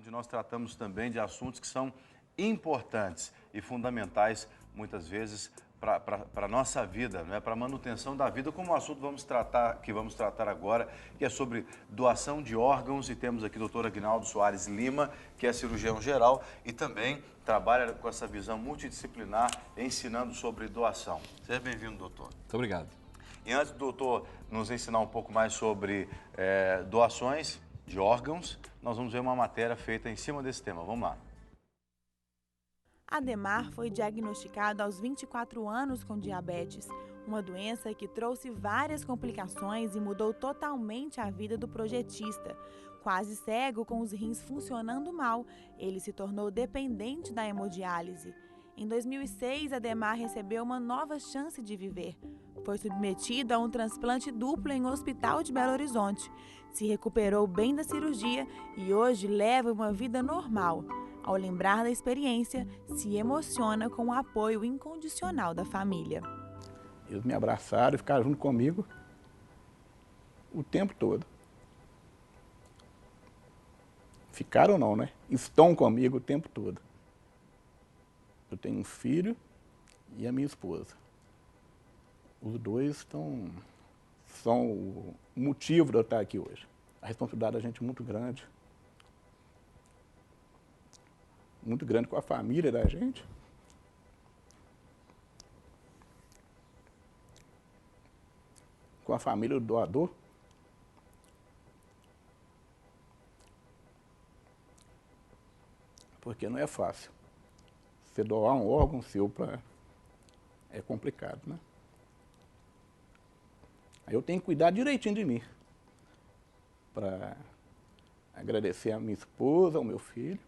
onde nós tratamos também de assuntos que são importantes e fundamentais, muitas vezes, para a nossa vida, né? Para a manutenção da vida, como o assunto que vamos tratar agora, que é sobre doação de órgãos, e temos aqui o doutor Aguinaldo Soares Lima, que é cirurgião geral e também trabalha com essa visão multidisciplinar, ensinando sobre doação. Seja bem-vindo, doutor. Muito obrigado. E antes do doutor nos ensinar um pouco mais sobre doações de órgãos, nós vamos ver uma matéria feita em cima desse tema. Vamos lá. Ademar foi diagnosticado aos 24 anos com diabetes, uma doença que trouxe várias complicações e mudou totalmente a vida do projetista. Quase cego, com os rins funcionando mal, ele se tornou dependente da hemodiálise. Em 2006, Ademar recebeu uma nova chance de viver. Foi submetido a um transplante duplo em um hospital de Belo Horizonte. Se recuperou bem da cirurgia e hoje leva uma vida normal. Ao lembrar da experiência, se emociona com o apoio incondicional da família. Eles me abraçaram e ficaram junto comigo o tempo todo. Ficaram não, né? Estão comigo o tempo todo. Eu tenho um filho e a minha esposa. Os dois são o motivo de eu estar aqui hoje. A responsabilidade da gente é muito grande. Muito grande com a família da gente. Com a família do doador. Porque não é fácil. Você doar um órgão seu é complicado, né? Aí eu tenho que cuidar direitinho de mim. Para agradecer a minha esposa, ao meu filho.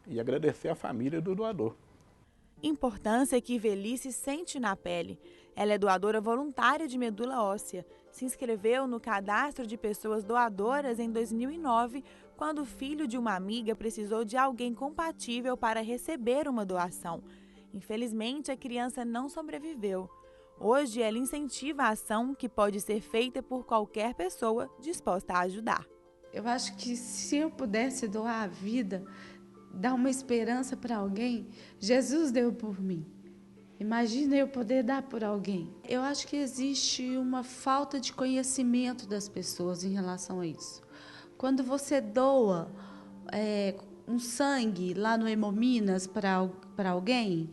E agradecer a família do doador. Importância que velhice sente na pele. Ela é doadora voluntária de medula óssea. Se inscreveu no cadastro de pessoas doadoras em 2009, quando o filho de uma amiga precisou de alguém compatível para receber uma doação. Infelizmente, a criança não sobreviveu. Hoje, ela incentiva a ação que pode ser feita por qualquer pessoa disposta a ajudar. Eu acho que se eu pudesse doar a vida, dar uma esperança para alguém, Jesus deu por mim. Imagina eu poder dar por alguém. Eu acho que existe uma falta de conhecimento das pessoas em relação a isso. Quando você doa um sangue lá no Hemominas para alguém,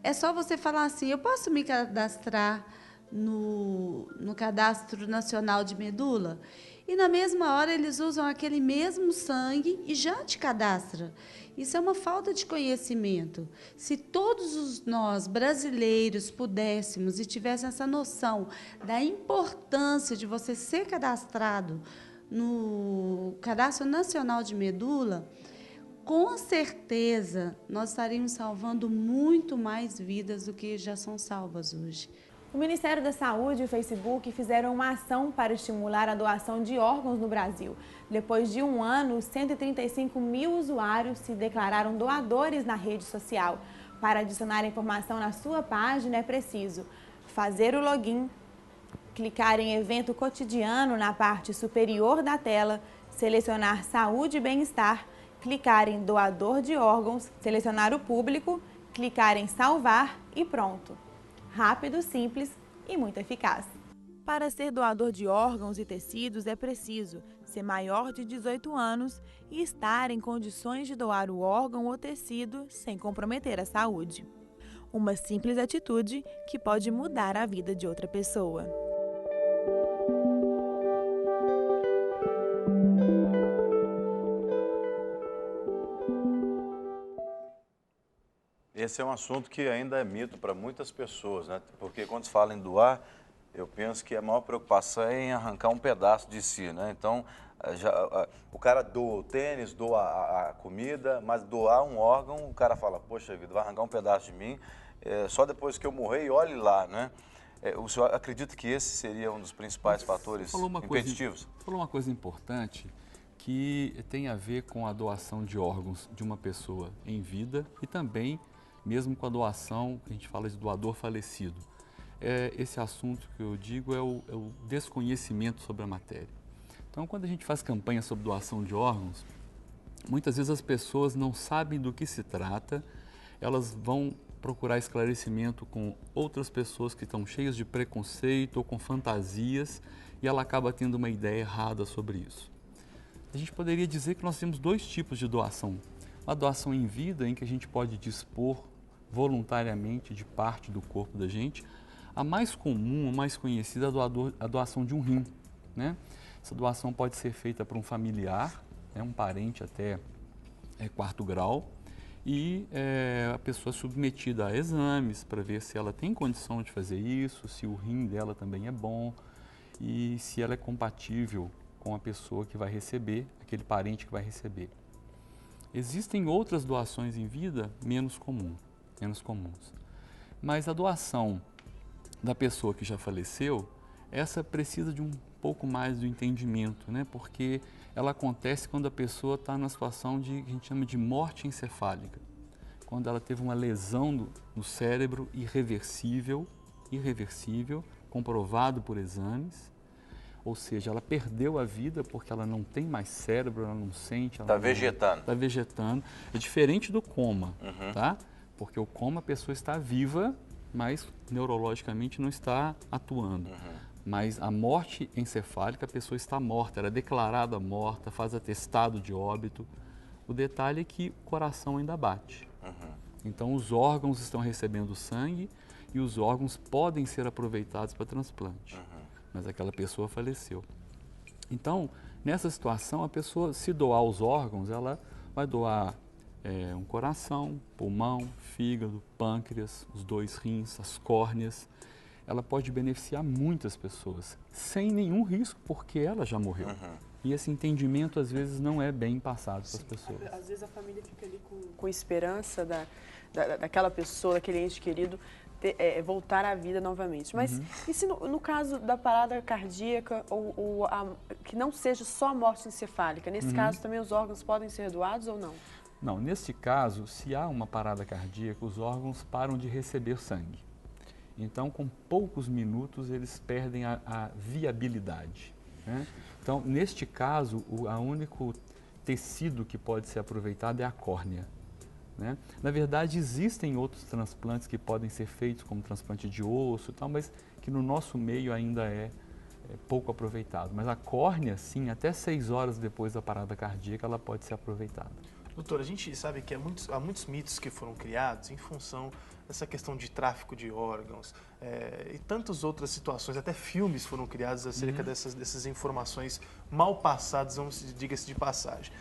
é só você falar assim, eu posso me cadastrar no Cadastro Nacional de Medula? E na mesma hora eles usam aquele mesmo sangue e já te cadastra. Isso é uma falta de conhecimento. Se todos nós brasileiros pudéssemos e tivessem essa noção da importância de você ser cadastrado no Cadastro Nacional de Medula, com certeza nós estaríamos salvando muito mais vidas do que já são salvas hoje. O Ministério da Saúde e o Facebook fizeram uma ação para estimular a doação de órgãos no Brasil. Depois de um ano, 135 mil usuários se declararam doadores na rede social. Para adicionar informação na sua página, é preciso fazer o login, clicar em evento cotidiano na parte superior da tela, selecionar saúde e bem-estar, clicar em doador de órgãos, selecionar o público, clicar em salvar e pronto. Rápido, simples e muito eficaz. Para ser doador de órgãos e tecidos é preciso ser maior de 18 anos e estar em condições de doar o órgão ou tecido sem comprometer a saúde. Uma simples atitude que pode mudar a vida de outra pessoa. Esse é um assunto que ainda é mito para muitas pessoas, né? Porque quando se fala em doar, eu penso que a maior preocupação é em arrancar um pedaço de si, né? Então, o cara doa o tênis, doa a comida, mas doar um órgão, o cara fala, poxa vida, vai arrancar um pedaço de mim, só depois que eu morrer e olhe lá, né? O senhor acredita que esse seria um dos principais fatores impeditivos? Você falou uma coisa importante que tem a ver com a doação de órgãos de uma pessoa em vida e também mesmo com a doação, que a gente fala de doador falecido. Esse assunto que eu digo é o desconhecimento sobre a matéria. Então, quando a gente faz campanha sobre doação de órgãos, muitas vezes as pessoas não sabem do que se trata, elas vão procurar esclarecimento com outras pessoas que estão cheias de preconceito ou com fantasias e ela acaba tendo uma ideia errada sobre isso. A gente poderia dizer que nós temos dois tipos de doação. Uma doação em vida, em que a gente pode dispor voluntariamente de parte do corpo da gente. A mais comum, a mais conhecida é a doação de um rim, né? Essa doação pode ser feita por um familiar, um parente até quarto grau, e a pessoa é submetida a exames para ver se ela tem condição de fazer isso, se o rim dela também é bom e se ela é compatível com a pessoa que vai receber, aquele parente que vai receber. Existem outras doações em vida menos comuns. Mas a doação da pessoa que já faleceu, essa precisa de um pouco mais do entendimento, né? Porque ela acontece quando a pessoa está numa situação que a gente chama de morte encefálica. Quando ela teve uma lesão no cérebro irreversível, comprovado por exames, ou seja, ela perdeu a vida porque ela não tem mais cérebro, ela não sente. Está vegetando. Está vegetando. É diferente do coma, tá? Porque o coma a pessoa está viva, mas neurologicamente não está atuando. Mas a morte encefálica, a pessoa está morta, ela é declarada morta, faz atestado de óbito. O detalhe é que o coração ainda bate. Então os órgãos estão recebendo sangue e os órgãos podem ser aproveitados para transplante. Mas aquela pessoa faleceu. Então, nessa situação, a pessoa, se doar os órgãos, ela vai doar um coração, pulmão, fígado, pâncreas, os 2 rins, as córneas. Ela pode beneficiar muitas pessoas, sem nenhum risco, porque ela já morreu. E esse entendimento, às vezes, não é bem passado para as pessoas. Às vezes a família fica ali com esperança daquela pessoa, daquele ente querido, voltar à vida novamente. Mas e se no caso da parada cardíaca, que não seja só a morte encefálica? Nesse caso, também os órgãos podem ser doados ou não? Não, nesse caso, se há uma parada cardíaca, os órgãos param de receber sangue. Então, com poucos minutos, eles perdem a viabilidade, né? Então, neste caso, o único tecido que pode ser aproveitado é a córnea, né? Na verdade, existem outros transplantes que podem ser feitos, como transplante de osso e tal, mas que no nosso meio ainda é pouco aproveitado. Mas a córnea, sim, até 6 horas depois da parada cardíaca, ela pode ser aproveitada. Doutor, a gente sabe que há muitos mitos que foram criados em função dessa questão de tráfico de órgãos e tantas outras situações, até filmes foram criados acerca dessas informações mal passadas, diga-se de passagem.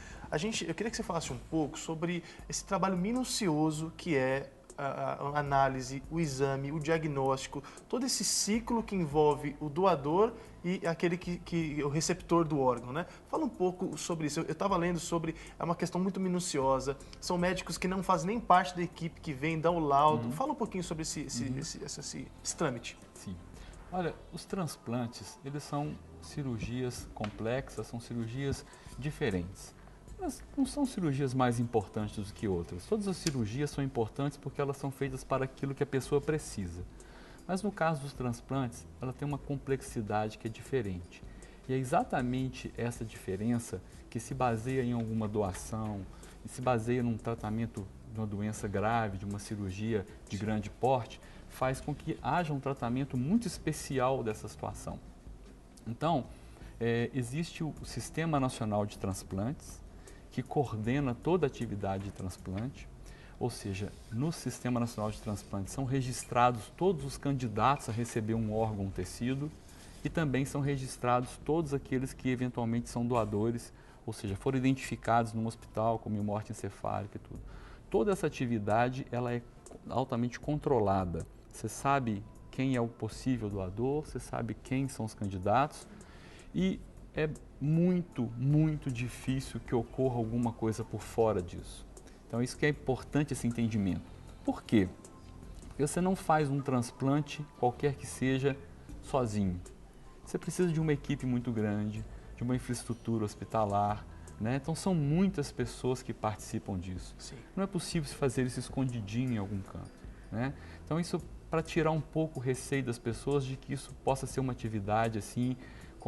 Eu queria que você falasse um pouco sobre esse trabalho minucioso que é a análise, o exame, o diagnóstico, todo esse ciclo que envolve o doador e aquele que o receptor do órgão, né? Fala um pouco sobre isso. Eu estava lendo sobre, é uma questão muito minuciosa, são médicos que não fazem nem parte da equipe, que vêm dar o laudo. Fala um pouquinho sobre esse trâmite. Sim. Olha, os transplantes, eles são cirurgias complexas, são cirurgias diferentes. Mas não são cirurgias mais importantes do que outras. Todas as cirurgias são importantes porque elas são feitas para aquilo que a pessoa precisa. Mas no caso dos transplantes, ela tem uma complexidade que é diferente. E é exatamente essa diferença que se baseia em alguma doação, e se baseia num tratamento de uma doença grave, de uma cirurgia de grande porte, faz com que haja um tratamento muito especial dessa situação. Então, existe o Sistema Nacional de Transplantes, que coordena toda a atividade de transplante, ou seja, no Sistema Nacional de Transplantes são registrados todos os candidatos a receber um órgão, um tecido, e também são registrados todos aqueles que eventualmente são doadores, ou seja, foram identificados num hospital como morte encefálica e tudo. Toda essa atividade ela é altamente controlada. Você sabe quem é o possível doador, você sabe quem são os candidatos e é muito, muito difícil que ocorra alguma coisa por fora disso. Então, isso que é importante, esse entendimento. Por quê? Porque você não faz um transplante, qualquer que seja, sozinho. Você precisa de uma equipe muito grande, de uma infraestrutura hospitalar, né? Então, são muitas pessoas que participam disso. Sim. Não é possível se fazer isso escondidinho em algum canto, né? Então, isso para tirar um pouco o receio das pessoas de que isso possa ser uma atividade assim,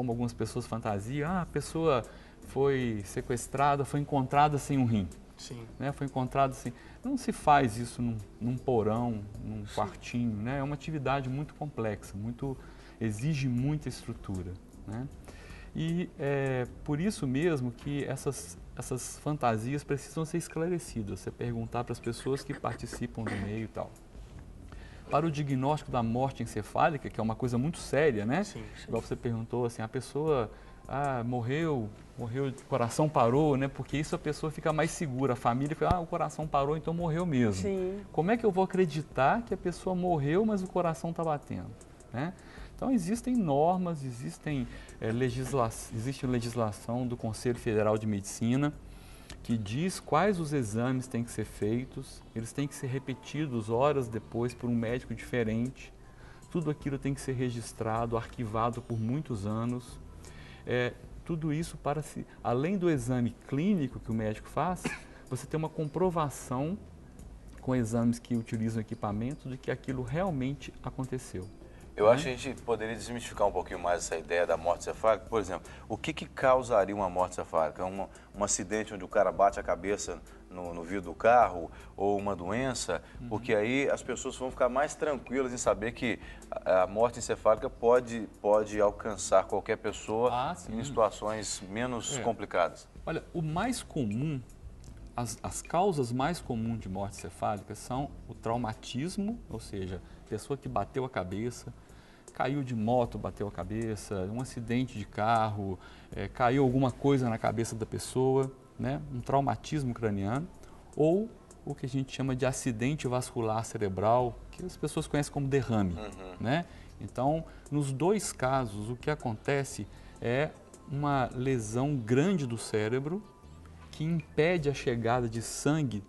como algumas pessoas fantasiam, a pessoa foi sequestrada, foi encontrada sem um rim. Sim. Né? Foi encontrada sem... Não se faz isso num porão, num quartinho, né? É uma atividade muito complexa, exige muita estrutura, né? E é por isso mesmo que essas fantasias precisam ser esclarecidas. Você perguntar para as pessoas que participam do meio e tal. Para o diagnóstico da morte encefálica, que é uma coisa muito séria, né? Sim. Igual você perguntou, assim, a pessoa morreu, o coração parou, né? Porque isso a pessoa fica mais segura. A família fica, o coração parou, então morreu mesmo. Sim. Como é que eu vou acreditar que a pessoa morreu, mas o coração está batendo, né? Então, existem normas, existe legislação do Conselho Federal de Medicina que diz quais os exames têm que ser feitos, eles têm que ser repetidos horas depois por um médico diferente, tudo aquilo tem que ser registrado, arquivado por muitos anos. Tudo isso além do exame clínico que o médico faz, você tem uma comprovação com exames que utilizam equipamentos de que aquilo realmente aconteceu. Eu acho que a gente poderia desmistificar um pouquinho mais essa ideia da morte cefálica. Por exemplo, o que causaria uma morte cefálica? Um acidente onde o cara bate a cabeça no vidro do carro ou uma doença? Porque aí as pessoas vão ficar mais tranquilas em saber que a morte encefálica pode alcançar qualquer pessoa em situações menos complicadas. Olha, o mais comum, as causas mais comuns de morte cefálica são o traumatismo, ou seja, pessoa que bateu a cabeça, caiu de moto, bateu a cabeça, um acidente de carro, caiu alguma coisa na cabeça da pessoa, né? Um traumatismo craniano, ou o que a gente chama de acidente vascular cerebral, que as pessoas conhecem como derrame, né? Então, nos dois casos, o que acontece é uma lesão grande do cérebro que impede a chegada de sangue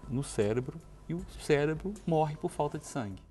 no cérebro e o cérebro morre por falta de sangue.